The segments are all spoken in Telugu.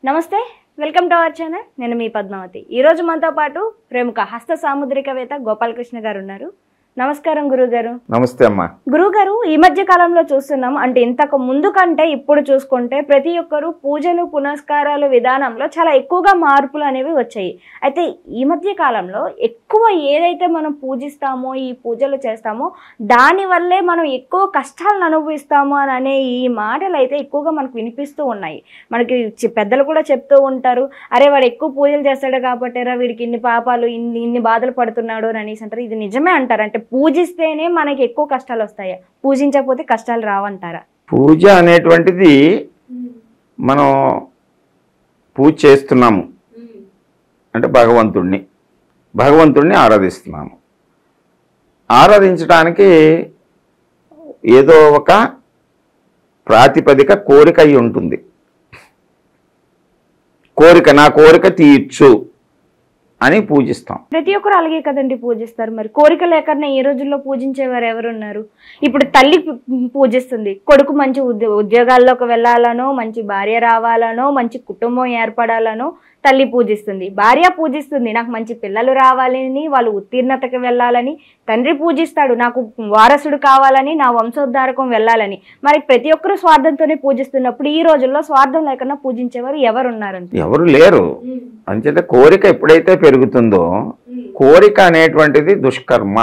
నమస్తే, వెల్కమ్ టు అవర్ ఛానల్. నేను మీ పద్మావతి. ఈరోజు మనతో పాటు ప్రముఖ హస్త సాముద్రికవేత్త గోపాలకృష్ణ గారు ఉన్నారు. నమస్కారం గురుగారు. నమస్తే అమ్మా. గురుగారు, ఈ మధ్య కాలంలో చూస్తున్నాం, అంటే ఇంతకు ముందు కంటే ఇప్పుడు చూసుకుంటే ప్రతి ఒక్కరు పూజలు పునస్కారాలు విధానంలో చాలా ఎక్కువగా మార్పులు అనేవి వచ్చాయి. అయితే ఈ మధ్య కాలంలో ఎక్కువ ఏదైతే మనం పూజిస్తామో, ఈ పూజలు చేస్తామో దానివల్లే మనం ఎక్కువ కష్టాలను అనుభవిస్తాము అని అనే ఈ మాటలు అయితే ఎక్కువగా మనకు వినిపిస్తూ ఉన్నాయి. మనకి పెద్దలు కూడా చెప్తూ ఉంటారు, అరే వాడు ఎక్కువ పూజలు చేస్తాడు కాబట్టేరా వీడికి ఇన్ని పాపాలు ఇన్ని బాధలు పడుతున్నాడు అని అనేసి అంటారు. ఇది నిజమే అంటారు? అంటే పూజిస్తేనే మనకి ఎక్కువ కష్టాలు వస్తాయా, పూజించకపోతే కష్టాలు రావంటారా? పూజ అనేటువంటిది మనం పూజ చేస్తున్నాము అంటే భగవంతుడిని ఆరాధిస్తున్నాము. ఆరాధించడానికి ఏదో ఒక ప్రాతిపదిక కోరిక అయి ఉంటుంది. నా కోరిక తీర్చు అని పూజిస్తాం. ప్రతి ఒక్కరు అలాగే కదండి పూజిస్తారు. మరి కోరిక లేకనే ఈ రోజుల్లో పూజించేవారు ఎవరున్నారు? ఇప్పుడు తల్లి పూజిస్తుంది, కొడుకు మంచి ఉద్యోగాల్లోకి వెళ్ళాలనో, మంచి భార్య రావాలనో, మంచి కుటుంబం ఏర్పడాలనో తల్లి పూజిస్తుంది. భార్య పూజిస్తుంది, నాకు మంచి పిల్లలు రావాలని, వాళ్ళు ఉత్తీర్ణతకి వెళ్ళాలని. తండ్రి పూజిస్తాడు, నాకు వారసుడు కావాలని, నా వంశోద్ధారకం వెళ్ళాలని. మరి ప్రతి ఒక్కరు స్వార్థంతోనే పూజిస్తున్నప్పుడు ఈ రోజుల్లో స్వార్థం లేకుండా పూజించేవారు ఎవరున్నారంటే ఎవరు లేరు. అంచేత కోరిక ఎప్పుడైతే పెరుగుతుందో, కోరిక అనేటువంటిది దుష్కర్మ.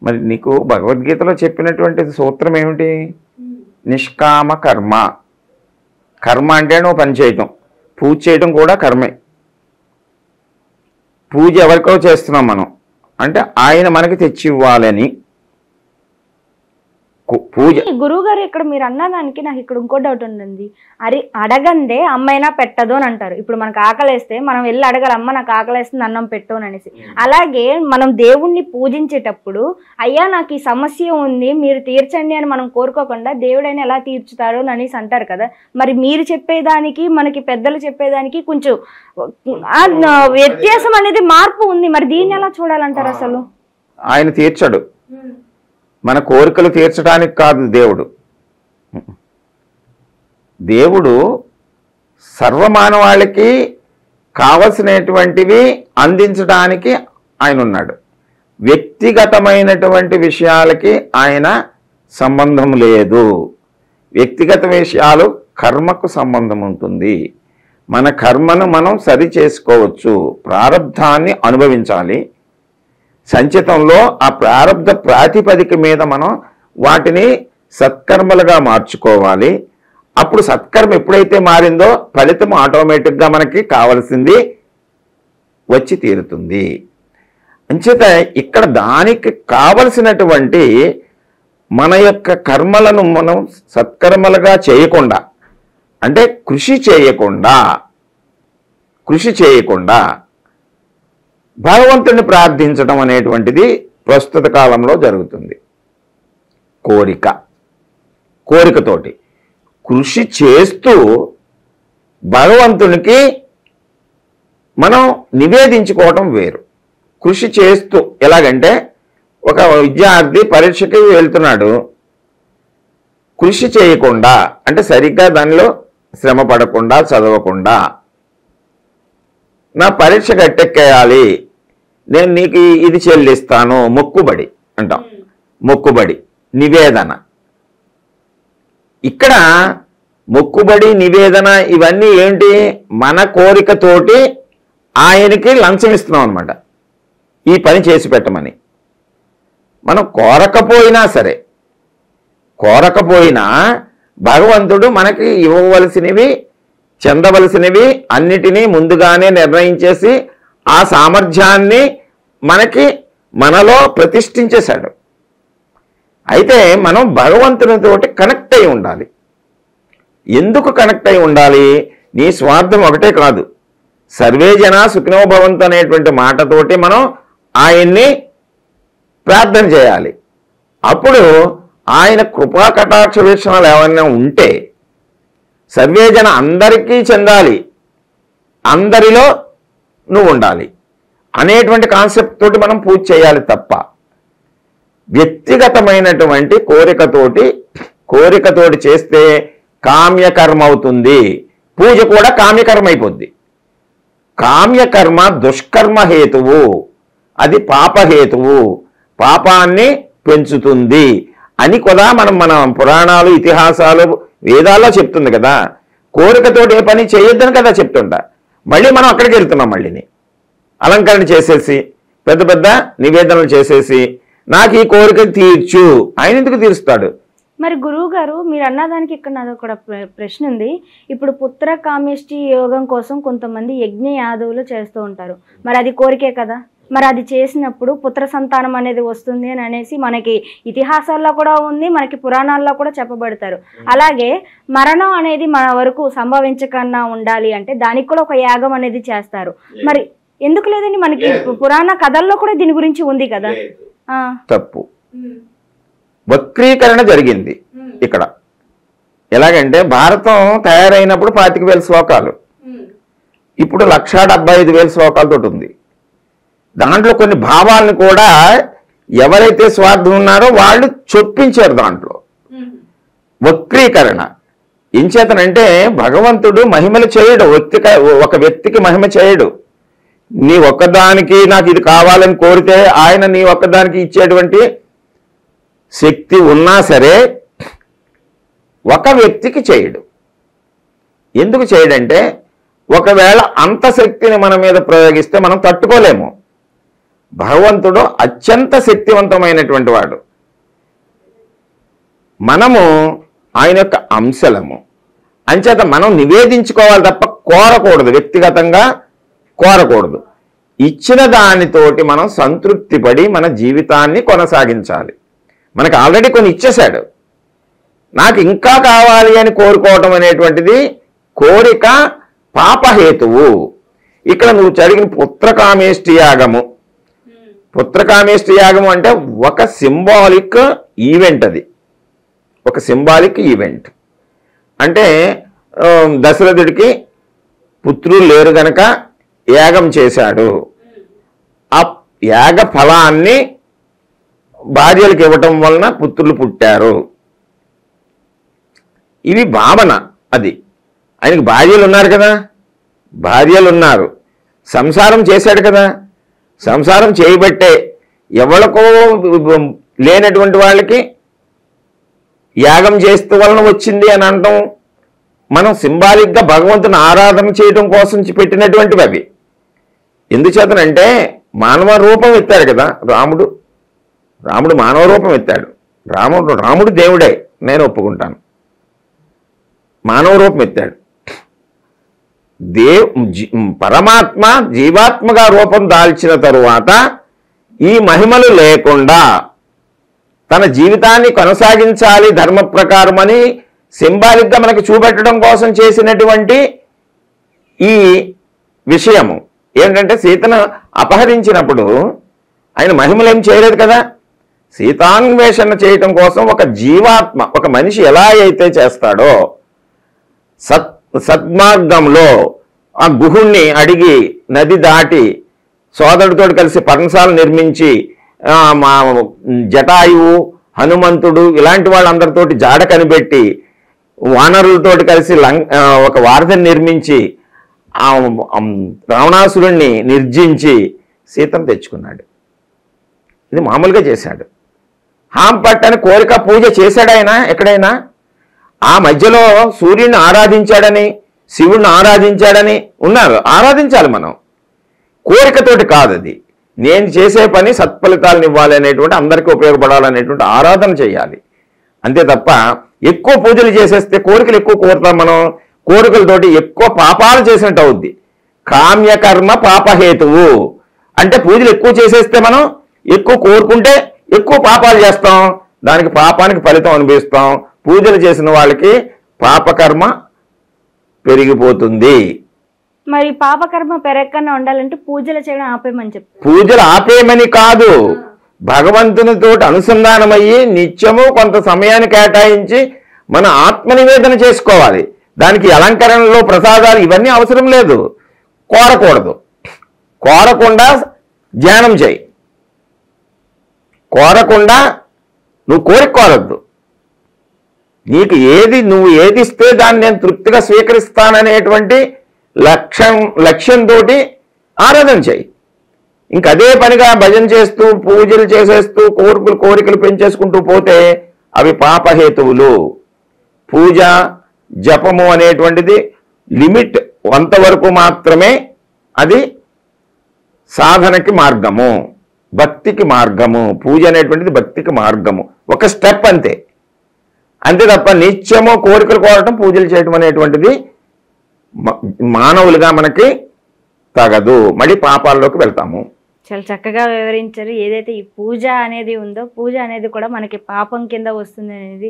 మరి నీకు భగవద్గీతలో చెప్పినటువంటి సూత్రం ఏమిటి? నిష్కామ కర్మ. కర్మ అంటే నువ్వు పని చేయటం, పూజ చేయటం కూడా కర్మే. పూజ ఎవరికో చేస్తున్నాం మనం అంటే ఆయన మనకి తెచ్చి ఇవ్వాలని పూజ. గురువు గారు, ఇక్కడ మీరు అన్నదానికి నాకు ఇక్కడ ఇంకో డౌట్ ఉందండి. అరే అడగందే అమ్మైనా పెట్టదు అని అంటారు. ఇప్పుడు మనకు ఆకలేస్తే మనం వెళ్ళి అడగాలి, అమ్మ నాకు ఆకలేస్తుంది అన్నం పెట్టు అని అనేసి. అలాగే మనం దేవుణ్ణి పూజించేటప్పుడు అయ్యా నాకు ఈ సమస్య ఉంది మీరు తీర్చండి అని మనం కోరుకోకుండా దేవుడైనా ఎలా తీర్చుతారు అని అనేసి అంటారు కదా. మరి మీరు చెప్పేదానికి మనకి పెద్దలు చెప్పేదానికి కొంచెం వ్యత్యాసం అనేది మార్పు ఉంది. మరి దీన్ని ఎలా చూడాలంటారు? అసలు ఆయన తీర్చడు, మన కోరికలు తీర్చడానికి కాదు దేవుడు. దేవుడు సర్వమానవాళికి కావలసినటువంటివి అందించడానికి ఆయన ఉన్నాడు. వ్యక్తిగతమైనటువంటి విషయాలకి ఆయన సంబంధం లేదు. వ్యక్తిగత విషయాలు కర్మకు సంబంధం ఉంటుంది. మన కర్మను మనం సరి చేసుకోవచ్చు, ప్రారబ్ధాన్ని అనుభవించాలి. సంచితంలో ఆ ప్రారబ్ధ ప్రాతిపదిక మీద మనం వాటిని సత్కర్మలుగా మార్చుకోవాలి. అప్పుడు సత్కర్మ ఎప్పుడైతే మారిందో ఫలితం ఆటోమేటిక్గా మనకి కావలసింది వచ్చి తీరుతుంది. అంచేత ఇక్కడ దానికి కావలసినటువంటి మన యొక్క కర్మలను మనం సత్కర్మలుగా చేయకుండా, అంటే కృషి చేయకుండా భగవంతుడిని ప్రార్థించడం అనేటువంటిది ప్రస్తుత కాలంలో జరుగుతుంది. కోరికతోటి కృషి చేస్తూ భగవంతునికి మనం నివేదించుకోవటం వేరు. కృషి చేస్తూ ఎలాగంటే, ఒక విద్యార్థి పరీక్షకి వెళ్తున్నాడు, కృషి చేయకుండా అంటే సరిగ్గా దానిలో శ్రమ పడకుండా చదవకుండా, నా పరీక్ష గట్టెక్కేయాలి, నేను నీకు ఇది చెల్లిస్తాను, మొక్కుబడి అంటాం. మొక్కుబడి, నివేదన. ఇక్కడ మొక్కుబడి, నివేదన ఇవన్నీ ఏంటి? మన కోరికతోటి ఆయనకి లంచం ఇస్తున్నాం అనమాట, ఈ పని చేసి పెట్టమని. మనం కోరకపోయినా భగవంతుడు మనకి ఇవ్వవలసినవి, చెందవలసినవి అన్నిటినీ ముందుగానే నిర్ణయించేసి ఆ సామర్థ్యాన్ని మనలో ప్రతిష్ఠించేశాడు. అయితే మనం భగవంతునితోటి కనెక్ట్ అయి ఉండాలి. ఎందుకు కనెక్ట్ అయి ఉండాలి? నీ స్వార్థం ఒకటే కాదు, సర్వే జనా సుఖినో భవంతు అనేటువంటి మాటతోటి మనం ఆయన్ని ప్రార్థన చేయాలి. అప్పుడు ఆయన కృపా కటాక్ష వీక్షణాలు ఏమైనా ఉంటే సర్వేజన అందరికీ చెందాలి, అందరిలో నువ్వు ఉండాలి అనేటువంటి కాన్సెప్ట్ తోటి మనం పూజ చేయాలి తప్ప వ్యక్తిగతమైనటువంటి కోరికతోటి చేస్తే కామ్యకర్మ అవుతుంది. పూజ కూడా కామ్యకర్మ అయిపోద్ది. కామ్యకర్మ దుష్కర్మ హేతువు, అది పాపహేతువు, పాపాన్ని పెంచుతుంది అని కూడా మన పురాణాలు ఇతిహాసాలు వేదాల్లో చెప్తుంది కదా. కోరికతోటి ఏ పని చేయొద్దని కదా చెప్తుంటా. మళ్ళీ మనం అక్కడికి వెళ్తున్నాం. మళ్ళీని అలంకరణ చేసేసి పెద్ద పెద్ద నివేదనలు చేసేసి నాకు ఈ కోరిక తీర్చు, ఆయన ఎందుకు తీరుస్తాడు? మరి గురువు గారు మీరు అన్నదానికి ఇక్కడ నాది కూడా ప్రశ్న ఉంది. ఇప్పుడు పుత్ర కామేష్టి యోగం కోసం కొంతమంది యజ్ఞ యాదవులు చేస్తూ ఉంటారు. మరి అది కోరికే కదా. మరి అది చేసినప్పుడు పుత్ర సంతానం అనేది వస్తుంది అని అనేసి మనకి ఇతిహాసాల్లో కూడా ఉంది, మనకి పురాణాల్లో కూడా చెప్పబడతారు. అలాగే మరణం అనేది మన వరకు సంభవించకన్నా ఉండాలి అంటే దానికి కూడా ఒక యాగం అనేది చేస్తారు. మరి ఎందుకు లేదండి? మనకి పురాణ కథల్లో కూడా దీని గురించి ఉంది కదా. తప్పు వక్రీకరణ జరిగింది ఇక్కడ. ఎలాగంటే భారతం తయారైనప్పుడు 25,000 శ్లోకాలు, ఇప్పుడు 1,75,000 శ్లోకాలతో ఉంది. దాంట్లో కొన్ని భావాలను కూడా ఎవరైతే స్వార్థం ఉన్నారో వాళ్ళు చొప్పించారు. దాంట్లో వక్రీకరణ ఎంచేతనంటే భగవంతుడు మహిమలు చేయడు, ఒక వ్యక్తికి మహిమ చేయడు. నీ ఒక్కదానికి నాకు ఇది కావాలని కోరితే ఆయన నీ ఒక్కదానికి ఇచ్చేటువంటి శక్తి ఉన్నా సరే ఒక వ్యక్తికి చేయడు. ఎందుకు చేయడంటే ఒకవేళ అంత శక్తిని మన మీద ప్రయోగిస్తే మనం తట్టుకోలేము. భగవంతుడు అత్యంత శక్తివంతమైనటువంటి వాడు. మనము ఆయన యొక్క అంశలము. అంచేత మనం నివేదించుకోవాలి తప్ప కోరకూడదు, వ్యక్తిగతంగా కోరకూడదు. ఇచ్చిన దానితోటి మనం సంతృప్తి పడి మన జీవితాన్ని కొనసాగించాలి. మనకు ఆల్రెడీ కొన్ని ఇచ్చేశాడు, నాకు ఇంకా కావాలి అని కోరుకోవటం అనేటువంటిది కోరిక పాపహేతువు. ఇక్కడ నువ్వు జరిగిన పుత్రకామేష్టి యాగము, పుత్రకామేష్టి యాగము అంటే ఒక సింబాలిక్ ఈవెంట్. అది ఒక సింబాలిక్ ఈవెంట్. అంటే దశరథుడికి పుత్రులు లేరు గనక యాగం చేశాడు. ఆ యాగ ఫలాన్ని భార్యలకు ఇవ్వటం వలన పుత్రులు పుట్టారు. ఇవి భావన. అది ఆయనకి భార్యలు ఉన్నారు కదా, భార్యలు ఉన్నారు, సంసారం చేశాడు కదా. సంసారం చేయబట్టే ఎవరికో లేనటువంటి వాళ్ళకి యాగం చేస్తూ వలన వచ్చింది అని అనటం మనం సింబాలిక్గా భగవంతుని ఆరాధన చేయడం కోసం పెట్టినటువంటివి అవి. ఎందుచేతనంటే మానవ రూపం ఎత్తాడు కదా రాముడు. రాముడు మానవ రూపం ఎత్తాడు. రాముడు దేవుడే, నేను ఒప్పుకుంటాను. మానవ రూపం ఎత్తాడు. పరమాత్మ జీవాత్మగా రూపం దాల్చిన తరువాత ఈ మహిమలు లేకుండా తన జీవితాన్ని కొనసాగించాలి ధర్మ ప్రకారం అని సింబాలిక్గా మనకు చూపెట్టడం కోసం చేసినటువంటి ఈ విషయము ఏంటంటే సీతను అపహరించినప్పుడు ఆయన మహిమలు ఏం చేయలేదు కదా. సీతాన్వేషణ చేయటం కోసం ఒక జీవాత్మ, ఒక మనిషి ఎలా అయితే చేస్తాడో సద్మార్గంలో ఆ గుహుణ్ణి అడిగి నది దాటి సోదరుడితో కలిసి పర్ణశాల నిర్మించి మా జటాయువు, హనుమంతుడు ఇలాంటి వాళ్ళందరితోటి జాడ కనిపెట్టి వానరులతోటి కలిసి ఒక వారధిని నిర్మించి రావణాసురుణ్ణి నిర్జించి సీతను తెచ్చుకున్నాడు. ఇది మామూలుగా చేశాడు. హాంపట్టని కోరిక పూజ చేశాడు ఆయన ఎక్కడైనా. ఆ మధ్యలో సూర్యుడిని ఆరాధించాడని, శివుడిని ఆరాధించాడని ఉన్నారు. ఆరాధించాలి మనం, కోరికతోటి కాదు. అది నేను చేసే పని సత్ఫలితాలను ఇవ్వాలి అనేటువంటి, అందరికీ ఉపయోగపడాలనేటువంటి ఆరాధన చేయాలి అంతే తప్ప ఎక్కువ పూజలు చేసేస్తే కోరికలు ఎక్కువ కోరుతాం మనం. కోరికలతోటి ఎక్కువ పాపాలు చేసినట్టు అవుద్ది. కామ్యకర్మ పాపహేతువు అంటే పూజలు ఎక్కువ చేసేస్తే మనం ఎక్కువ కోరుకుంటే ఎక్కువ పాపాలు చేస్తాం, దానికి పాపానికి ఫలితం అనుభవిస్తాం. పూజలు చేసిన వాళ్ళకి పాపకర్మ పెరిగిపోతుంది. మరి పాపకర్మ పెరగకుండా ఉండాలంటే పూజలు చేయడం ఆపేయమని చెప్పి. పూజలు ఆపేయమని కాదు, భగవంతునితో అనుసంధానమయ్యి నిత్యము కొంత సమయాన్ని కేటాయించి మన ఆత్మనివేదన చేసుకోవాలి. దానికి అలంకరణలో ప్రసాదాలు ఇవన్నీ అవసరం లేదు. కోరకూడదు, కోరకుండా ధ్యానం చేయి. కోరకుండా నువ్వు కోరద్దు. నీకు నువ్వు ఏది ఇస్తే దాన్ని నేను తృప్తిగా స్వీకరిస్తాననేటువంటి లక్ష్యంతో ఆరాధన చేయి. ఇంక అదే పనిగా భజన చేస్తూ పూజలు చేసేస్తూ కోరికలు పెంచేసుకుంటూ పోతే అవి పాపహేతువులు. పూజ జపము అనేటువంటిది లిమిట్ అంతవరకు మాత్రమే. అది సాధనకి మార్గము, భక్తికి మార్గము. పూజ అనేటువంటిది భక్తికి మార్గము, ఒక స్టెప్ అంతే తప్ప నిత్యము కోరికలు కోరటం పూజలు చేయటం అనేటువంటిది మానవులుగా మనకి తగదు. మళ్ళీ పాపాల్లోకి వెళ్తాము. చాలా చక్కగా వివరించారు. ఏదైతే ఈ పూజ అనేది ఉందో, పూజ అనేది కూడా మనకి పాపం కింద వస్తుంది అనేది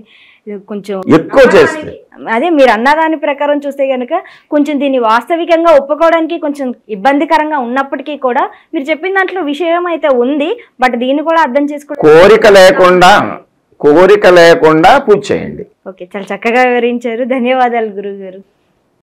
కొంచెం ఎక్కువ చేస్తుంది. అదే మీరు అన్న దాని ప్రకారం చూస్తే కనుక కొంచెం దీన్ని వాస్తవికంగా ఒప్పుకోవడానికి కొంచెం ఇబ్బందికరంగా ఉన్నప్పటికీ కూడా మీరు చెప్పిన దాంట్లో విషయం అయితే ఉంది. బట్ దీన్ని కూడా అర్థం చేసుకోవడం, కోరిక లేకుండా పూజ చేయండి. ఓకే, చాలా చక్కగా వివరించారు. ధన్యవాదాలు గురువు గారు.